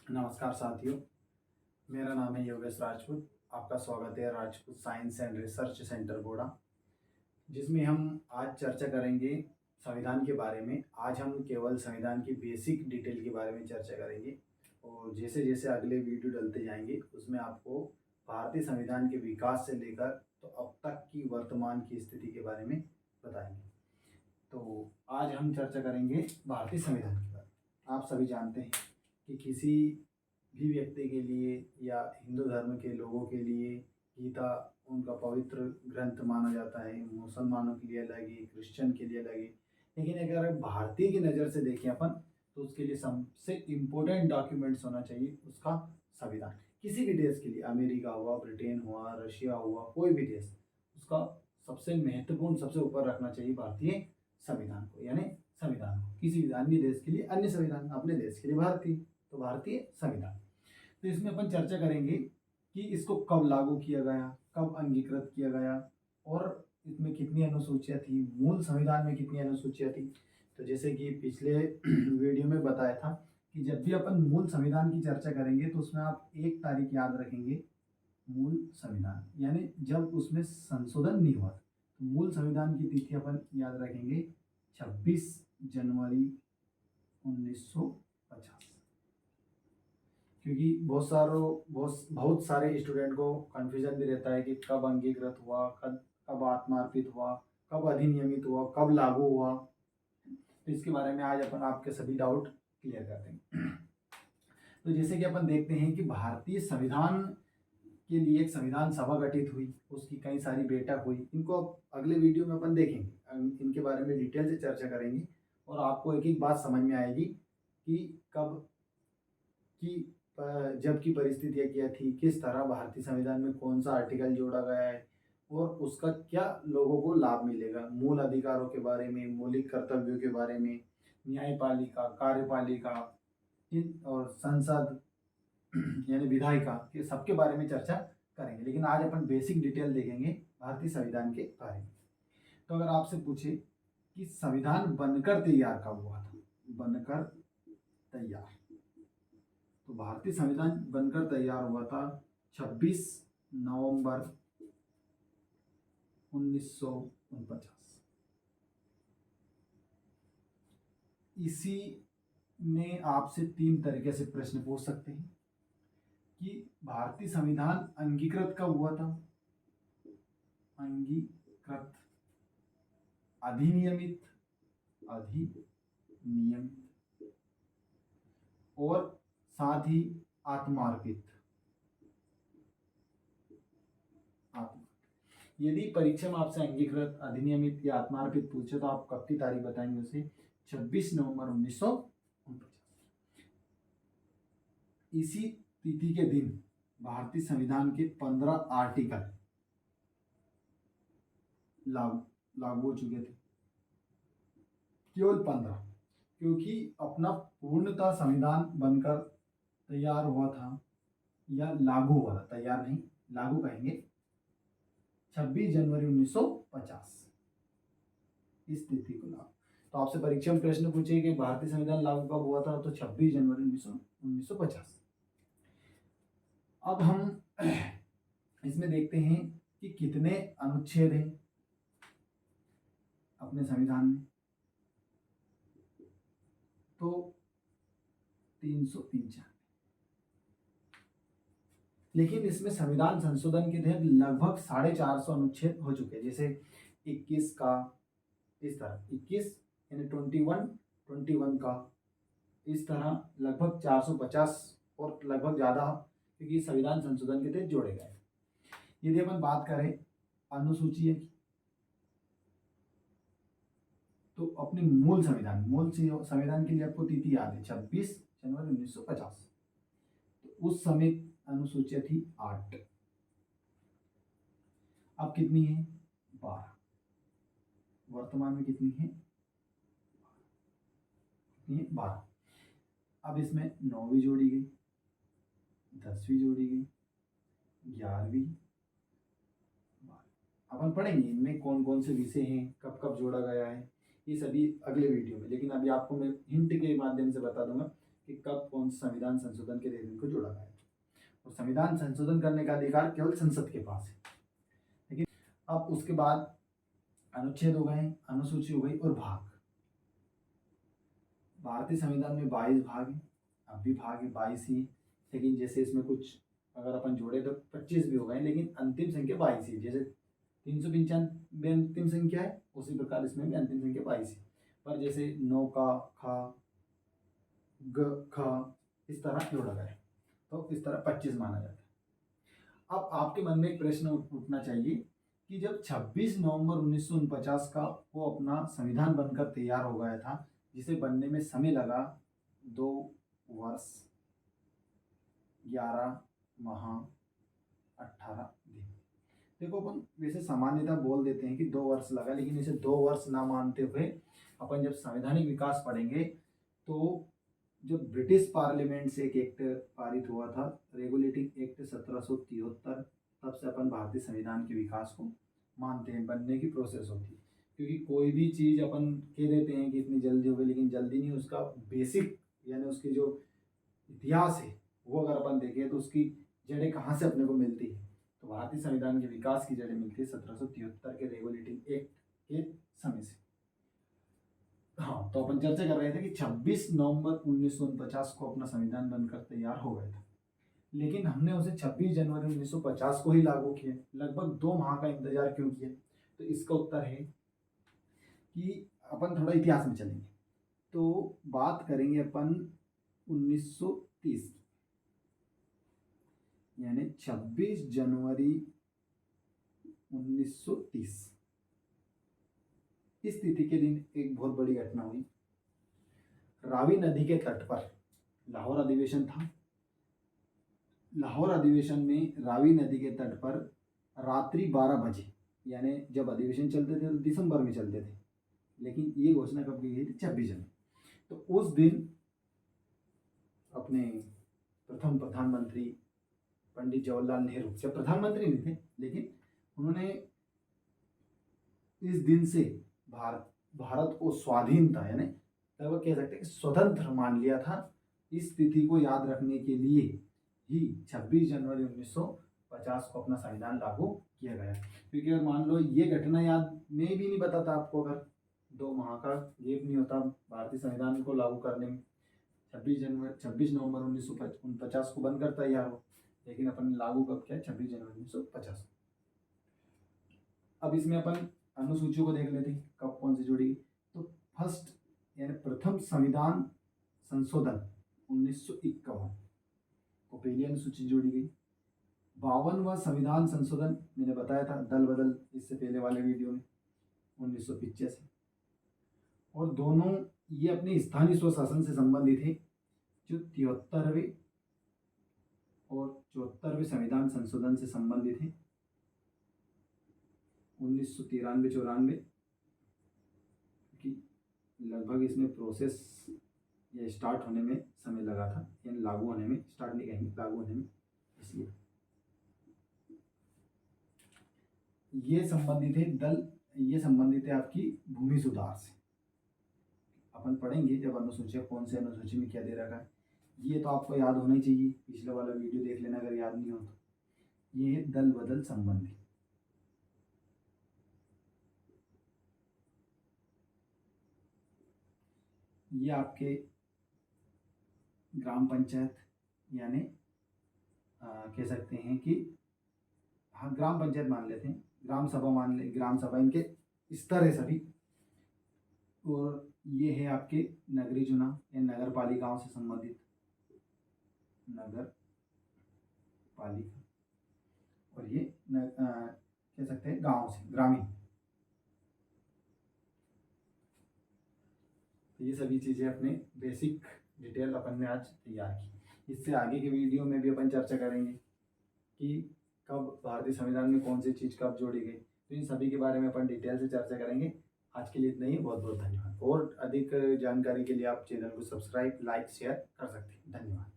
नमस्कार साथियों, मेरा नाम है योगेश राजपूत। आपका स्वागत है Rajput science and research centre गोड़ा, जिसमें हम आज चर्चा करेंगे संविधान के बारे में। आज हम केवल संविधान की बेसिक डिटेल के बारे में चर्चा करेंगे और जैसे जैसे अगले वीडियो डलते जाएंगे उसमें आपको भारतीय संविधान के विकास से लेकर तो अब तक की वर्तमान की स्थिति के बारे में बताएंगे। तो आज हम चर्चा करेंगे भारतीय संविधान के बारे में। आप सभी जानते हैं कि किसी भी व्यक्ति के लिए या हिंदू धर्म के लोगों के लिए गीता उनका पवित्र ग्रंथ माना जाता है। मुसलमानों के लिए अलग है, क्रिश्चियन के लिए अलग है। लेकिन अगर भारतीय की नज़र से देखें अपन, तो उसके लिए सबसे इम्पोर्टेंट डॉक्यूमेंट्स होना चाहिए उसका संविधान। किसी भी देश के लिए, अमेरिका हुआ, ब्रिटेन हुआ, रशिया हुआ, कोई भी देश, उसका सबसे महत्वपूर्ण, सबसे ऊपर रखना चाहिए भारतीय संविधान को, यानी संविधान को। किसी भी अन्य देश के लिए अन्य संविधान, अपने देश के लिए भारतीय, तो भारतीय संविधान। तो इसमें अपन चर्चा करेंगे कि इसको कब लागू किया गया, कब अंगीकृत किया गया और इसमें कितनी अनुसूचियाँ थी, मूल संविधान में कितनी अनुसूचियाँ थी। तो जैसे कि पिछले वीडियो में बताया था कि जब भी अपन मूल संविधान की चर्चा करेंगे तो उसमें आप एक तारीख याद रखेंगे, मूल संविधान, यानी जब उसमें संशोधन नहीं हुआ। तो मूल संविधान की तिथि अपन याद रखेंगे 26 जनवरी 1950, क्योंकि बहुत सारे स्टूडेंट को कन्फ्यूजन भी रहता है कि कब अंगीकृत हुआ, कब आत्मार्पित हुआ, कब अधिनियमित हुआ, कब लागू हुआ। तो इसके बारे में आज अपन आपके सभी डाउट क्लियर कर देंगे। तो जैसे कि अपन देखते हैं कि भारतीय संविधान के लिए एक संविधान सभा गठित हुई, उसकी कई सारी बैठक हुई। इनको अब अगले वीडियो में अपन देखेंगे, इनके बारे में डिटेल से चर्चा करेंगे और आपको एक एक बात समझ में आएगी कि कब की जब की परिस्थितियाँ क्या थी, किस तरह भारतीय संविधान में कौन सा आर्टिकल जोड़ा गया है और उसका क्या लोगों को लाभ मिलेगा। मूल अधिकारों के बारे में, मौलिक कर्तव्यों के बारे में, न्यायपालिका, कार्यपालिका और संसद यानी विधायिका के सबके बारे में चर्चा करेंगे। लेकिन आज अपन बेसिक डिटेल देखेंगे भारतीय संविधान के बारे में। तो अगर आपसे पूछे कि संविधान बनकर तैयार कब हुआ था, बनकर तैयार, तो भारतीय संविधान बनकर तैयार हुआ था 26 नवंबर 1949। इसी में आपसे 3 तरीके से प्रश्न पूछ सकते हैं कि भारतीय संविधान अंगीकृत कब हुआ था, अंगीकृत, अधिनियमित और साथ ही आत्मार्पित। यदि परीक्षा में आपसे अंगीकृत, अधिनियमित या आत्मार्पित पूछे तो आप कब की तारीख बताएंगे उसे? 26 नवंबर 1949। इसी तिथि के दिन भारतीय संविधान के 15 आर्टिकल लागू हो चुके थे। केवल 15, क्योंकि अपना पूर्णतः संविधान बनकर तैयार हुआ था या लागू हुआ था, तैयार नहीं, लागू कहेंगे, 26 जनवरी 1950, इस तिथि को लागू। तो आपसे परीक्षा में प्रश्न पूछे कि भारतीय संविधान लागू कब हुआ था, तो 26 जनवरी 1950। अब हम इसमें देखते हैं कि कितने अनुच्छेद हैं अपने संविधान में। तो 395, लेकिन इसमें संविधान संशोधन के तहत लगभग 450 अनुच्छेद हो चुके हैं। जैसे 21 का, इस तरह 21 यानी 21 का, इस तरह लगभग 450 और लगभग ज़्यादा, क्योंकि संविधान संशोधन के तहत जोड़े गए। यदि अपन बात करें अनुसूची की, तो अपने मूल संविधान के लिए आपको तिथि याद है, 26 जनवरी 1950। तो उस समय अनुसूचियां थी 8। अब कितनी है? 12। वर्तमान में कितनी है? 12। अब इसमें 9वीं जोड़ी गई, 10वीं जोड़ी गई, 11वीं, 12। अपन पढ़ेंगे इनमें कौन कौन से विषय हैं, कब कब जोड़ा गया है, ये सभी अगले वीडियो में। लेकिन अभी आपको मैं हिंट के माध्यम से बता दूंगा कि कब कौन संविधान संशोधन के दिन को जोड़ा गया। और संविधान संशोधन करने का अधिकार केवल संसद के पास है। लेकिन अब उसके बाद अनुच्छेद हो गए, अनुसूची हो गई और भाग। भारतीय संविधान में 22 भाग है, अब भी भाग है 22 ही, लेकिन जैसे इसमें कुछ अगर अपन जोड़े तो 25 भी हो गए, लेकिन अंतिम संख्या 22 ही। जैसे 395 अंतिम संख्या है, उसी प्रकार इसमें भी अंतिम संख्या 22 है। पर जैसे नौ का खा ग ख इस तरह जोड़ा गया है, तो इस तरह 25 माना जाता है। अब आपके मन में एक प्रश्न उठना चाहिए कि जब 26 नवंबर 1949 का वो अपना संविधान बनकर तैयार हो गया था, जिसे बनने में समय लगा 2 वर्ष 11 माह 18 दिन। देखो अपन वैसे सामान्यतः बोल देते हैं कि 2 वर्ष लगा, लेकिन इसे 2 वर्ष ना मानते हुए अपन जब संवैधानिक विकास पढ़ेंगे तो जब ब्रिटिश पार्लियामेंट से एक एक्ट पारित हुआ था, रेगुलेटिंग एक्ट 1773, तब से अपन भारतीय संविधान के विकास को मानते हैं, बनने की प्रोसेस होती है। क्योंकि कोई भी चीज़ अपन कह देते हैं कि इतनी जल्दी हो गई, लेकिन जल्दी नहीं, उसका बेसिक यानी उसकी जो इतिहास है वो अगर अपन देखें तो उसकी जड़ें कहाँ से अपने को मिलती है, तो भारतीय संविधान के विकास की जड़ें मिलती है 1773 के रेगुलेटिंग एक्ट के समय से। हाँ, तो अपन चर्चा कर रहे थे कि 26 नवंबर 1949 को अपना संविधान बनकर तैयार हो गया था, लेकिन हमने उसे 26 जनवरी 1950 को ही लागू किया। लगभग 2 माह का इंतजार क्यों किया? तो इसका उत्तर है कि अपन थोड़ा इतिहास में चलेंगे। तो बात करेंगे अपन 1930 यानी 26 जनवरी 1930। इस तिथि के दिन एक बहुत बड़ी घटना हुई। रावी नदी के तट पर लाहौर अधिवेशन था। लाहौर अधिवेशन में रावी नदी के तट पर रात्रि 12 बजे, यानी जब अधिवेशन चलते थे तो दिसंबर में चलते थे, लेकिन ये घोषणा कब की गई थी? 26 जनवरी। तो उस दिन अपने प्रथम प्रधानमंत्री पंडित जवाहरलाल नेहरू, जब प्रधानमंत्री नहीं थे, लेकिन उन्होंने इस दिन से भारत को स्वाधीनता यानी लगभग कह सकते हैं कि स्वतंत्र मान लिया था। इस तिथि को याद रखने के लिए ही 26 जनवरी 1950 को अपना संविधान लागू किया गया। क्योंकि अगर मान लो ये घटना याद में भी नहीं बताता आपको, अगर 2 माह का गैप नहीं होता भारतीय संविधान को लागू करने में, 26 नवंबर 1949 को बनकर तैयार हो, लेकिन अपन लागू कब किया? 26 जनवरी 1950। अब इसमें अपन अनुसूचियों को देख लेते हैं कब कौन सी जुड़ी। तो फर्स्ट यानी प्रथम संविधान संशोधन 1951 को पहली अनुसूची जोड़ी गई। 52वां संविधान संशोधन मैंने बताया था दल बदल इससे पहले वाले वीडियो में 1985। और दोनों ये अपने स्थानीय स्वशासन से संबंधित है, जो 73वें और 74वें संविधान संशोधन से संबंधित है 1993-94 की। लगभग इसमें प्रोसेस ये स्टार्ट होने में समय लगा था, यानी लागू होने में, स्टार्ट नहीं कहेंगे, लागू होने में। इसलिए ये संबंधित है आपकी भूमि सुधार से। अपन पढ़ेंगे जब अनुसूची कौन से अनुसूची में क्या दे रखा है। ये तो आपको याद होना ही चाहिए, पिछले वाला वीडियो देख लेना अगर याद नहीं हो तो। ये है दल बदल संबंधी। ये आपके ग्राम पंचायत यानी कह सकते हैं कि हाँ ग्राम पंचायत मान लेते हैं, ग्राम सभा मान ले, ग्राम सभा इनके स्तर है सभी। और ये है आपके नगरीय चुनाव या नगर पालिकाओं से संबंधित, नगर पालिका। और ये कह सकते हैं गांव से, ग्रामीण। तो ये सभी चीज़ें अपने बेसिक डिटेल अपन ने आज तैयार की। इससे आगे के वीडियो में भी अपन चर्चा करेंगे कि कब भारतीय संविधान में कौन सी चीज़ कब जोड़ी गई। तो इन सभी के बारे में अपन डिटेल से चर्चा करेंगे। आज के लिए इतना ही, बहुत बहुत धन्यवाद। और अधिक जानकारी के लिए आप चैनल को सब्सक्राइब, लाइक, शेयर कर सकते हैं। धन्यवाद।